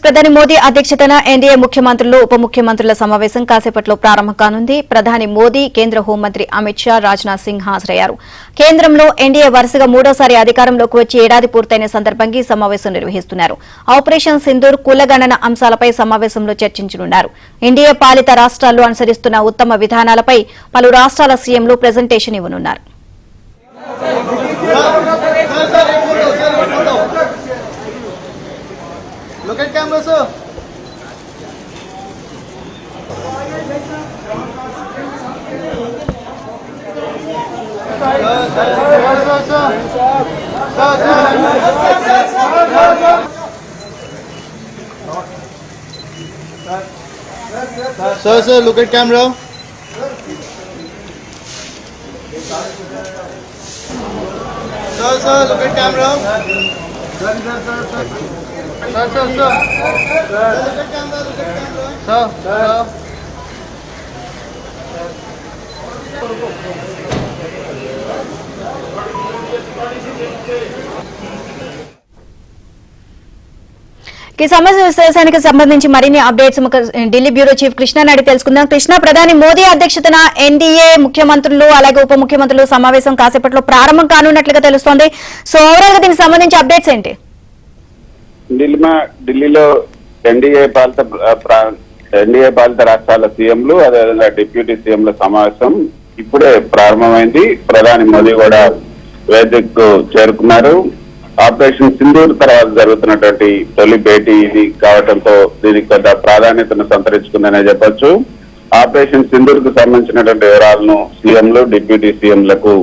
ప్రధాని మోదీ అధ్యక్షతన ఎన్డీఏ ముఖ్యమంత్రులు ఉప ముఖ్యమంత్రుల సమావేశం కాసేపట్లో ప్రారంభం కానుంది. ప్రధాని మోదీ, కేంద్ర హోంమంత్రి అమిత్ షా, రాజ్నాథ్ సింగ్ హాజరయ్యారు. కేంద్రంలో ఎన్డీఏ వరుసగా మూడోసారి అధికారంలోకి వచ్చి ఏడాది పూర్తయిన సందర్భంగా ఈ సమావేశం నిర్వహిస్తున్నారు. ఆపరేషన్ సింధూర్, కులగణన అంశాలపై సమావేశంలో చర్చించనున్నారు. ఎన్డీఏ పాలిత రాష్ట్రాలు అనుసరిస్తున్న ఉత్తమ విధానాలపై పలు రాష్ట్రాల సీఎంలు ప్రెజెంటేషన్ ఇవ్వనున్నారు. Look at camera, sir. Sir, look at camera. Sir, look at camera. Sir. ఈ సమస్య విశ్లేషణకు సంబంధించి మరిన్ని updates Delhi bureau chief Krishna Naidu తెలుసుకుందాం. కృష్ణ, ప్రధాని మోదీ అధ్యక్షతన ఎన్డీఏ ముఖ్యమంత్రులు అలాగే ఉప ముఖ్యమంత్రులు సమావేశం కాసేపట్లో ప్రారంభం కానున్నట్లుగా తెలుస్తోంది. సో ఓవరాల్ గా దీనికి సంబంధించి అప్డేట్స్ ఏంటి? ఢిల్లీలో ఎన్డీఏ పాలిత రాష్ట్రాల సీఎంలు అదేవిధంగా డిప్యూటీ సీఎంల సమావేశం ఇప్పుడే ప్రారంభమైంది. ప్రధాని మోదీ కూడా వేదికకు చేరుకున్నారు. ఆపరేషన్ సింధూర్ తర్వాత జరుగుతున్నటువంటి తొలి భేటీ ఇది కావడంతో దీనికి పెద్ద ప్రాధాన్యతను సంతరించుకుందనే చెప్పొచ్చు. ఆపరేషన్ సింధూర్ కు సంబంధించినటువంటి వివరాలను సీఎంలు, డిప్యూటీ సీఎంలకు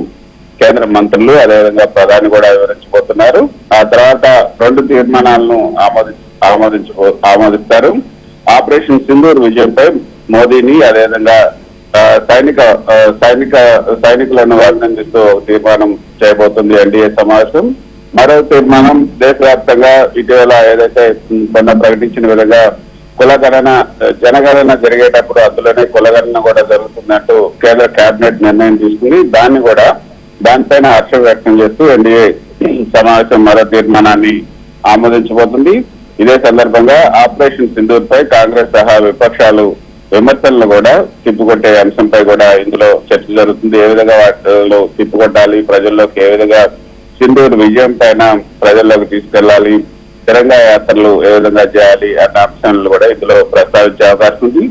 కేంద్ర మంత్రులు అదేవిధంగా ప్రధాని కూడా వివరించబోతున్నారు. ఆ తర్వాత 2 తీర్మానాలను ఆమోదిస్తారు. ఆపరేషన్ సింధూర్ విజయంపై మోదీని అదేవిధంగా సైనికులను అభినందిస్తూ తీర్మానం చేయబోతుంది ఎన్డీఏ సమావేశం. మరో తీర్మానం దేశవ్యాప్తంగా ఇటీవల ఏదైతే మొన్న ప్రకటించిన విధంగా కులగణన జనగణన జరిగేటప్పుడు అందులోనే కులగణన కూడా జరుగుతున్నట్టు కేంద్ర కేబినెట్ నిర్ణయం తీసుకుని దానిపైన హర్షం వ్యక్తం చేస్తూ ఎన్డీఏ సమావేశం మరో తీర్మానాన్ని ఆమోదించబోతుంది. ఇదే సందర్భంగా ఆపరేషన్ సింధూర్ పై కాంగ్రెస్ సహా విపక్షాలు విమర్శలను కూడా తిప్పికొట్టే అంశంపై కూడా ఇందులో చర్చ జరుగుతుంది. ఏ విధంగా వాటిలో తిప్పికొట్టాలి, ప్రజల్లోకి ఏ విధంగా సింధూర్ విజయం పైన ప్రజల్లోకి తీసుకెళ్లాలి, తిరంగా యాత్రలు ఏ విధంగా చేయాలి అన్న అంశాలను కూడా ఇందులో ప్రస్తావించే అవకాశం ఉంది.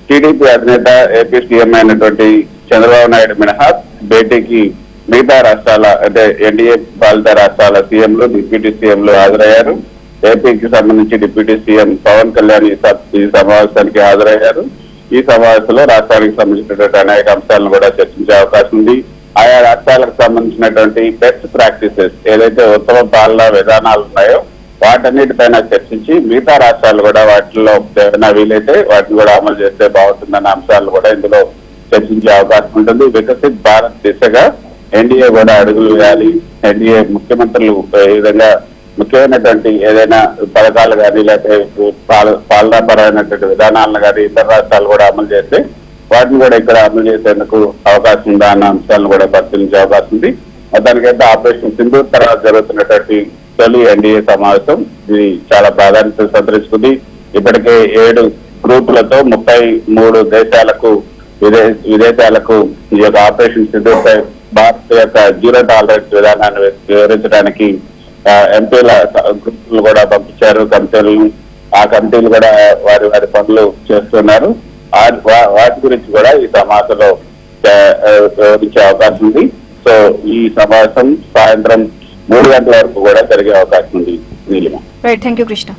టీడీపీ అధినేత ఏపీ సీఎం అయినటువంటి చంద్రబాబు నాయుడు మినహా భేటీకి మిగతా రాష్ట్రాల అంటే ఎన్డీఏ పాలిత రాష్ట్రాల సీఎంలు, డిప్యూటీ సీఎంలు హాజరయ్యారు. ఏపీకి సంబంధించి డిప్యూటీ సీఎం పవన్ కళ్యాణ్ ఈ సమావేశానికి హాజరయ్యారు. ఈ సమావేశంలో రాష్ట్రానికి సంబంధించినటువంటి అనేక అంశాలను కూడా చర్చించే అవకాశం ఉంది. ఆయా రాష్ట్రాలకు సంబంధించినటువంటి బెస్ట్ ప్రాక్టీసెస్ ఏదైతే ఉత్తమ పాలనా విధానాలు ఉన్నాయో వాటన్నిటిపైన చర్చించి మిగతా రాష్ట్రాలు కూడా వాటిలో ఏమైనా వీలైతే వాటిని కూడా అమలు చేస్తే బాగుంటుందన్న అంశాలను కూడా ఇందులో చర్చించే అవకాశం ఉంటుంది. వికసిత్ భారత్ దిశగా ఎన్డీఏ కూడా అడుగులు వేయాలి. ఎన్డీఏ ముఖ్యమంత్రులు ఈ విధంగా ముఖ్యమైనటువంటి ఏదైనా పథకాలు కానీ లేకపోతే పాలనాపరమైనటువంటి విధానాలను కానీ ఇతర రాష్ట్రాలు కూడా అమలు చేస్తే వాటిని కూడా ఇక్కడ అమలు చేసేందుకు అవకాశం ఉందా అన్న అంశాలను కూడా పరిశీలించే అవకాశం ఉంది. దానికైతే ఆపరేషన్ సింధూర్ తర్వాత జరుగుతున్నటువంటి తొలి ఎన్డీఏ సమావేశం ఇది చాలా ప్రాధాన్యత సంతరించుకుంది. ఇప్పటికే 7 గ్రూపులతో 33 విదేశాలకు ఈ యొక్క ఆపరేషన్ సింధూర్ పై భారత్ యొక్క జీరో టాలరెన్స్ విధానాన్ని వివరించడానికి ఎంపీల గ్రూపులు కూడా పంపించారు కమిటీలను. ఆ కమిటీలు కూడా వారి పనులు చేస్తున్నారు. వాటి గురించి కూడా ఈ సమావేశంలో వివరించే అవకాశం ఉంది. సో ఈ సమావేశం సాయంత్రం 3 గంటల వరకు కూడా జరిగే అవకాశం ఉంది. నీలిమ. Right, thank you Krishna.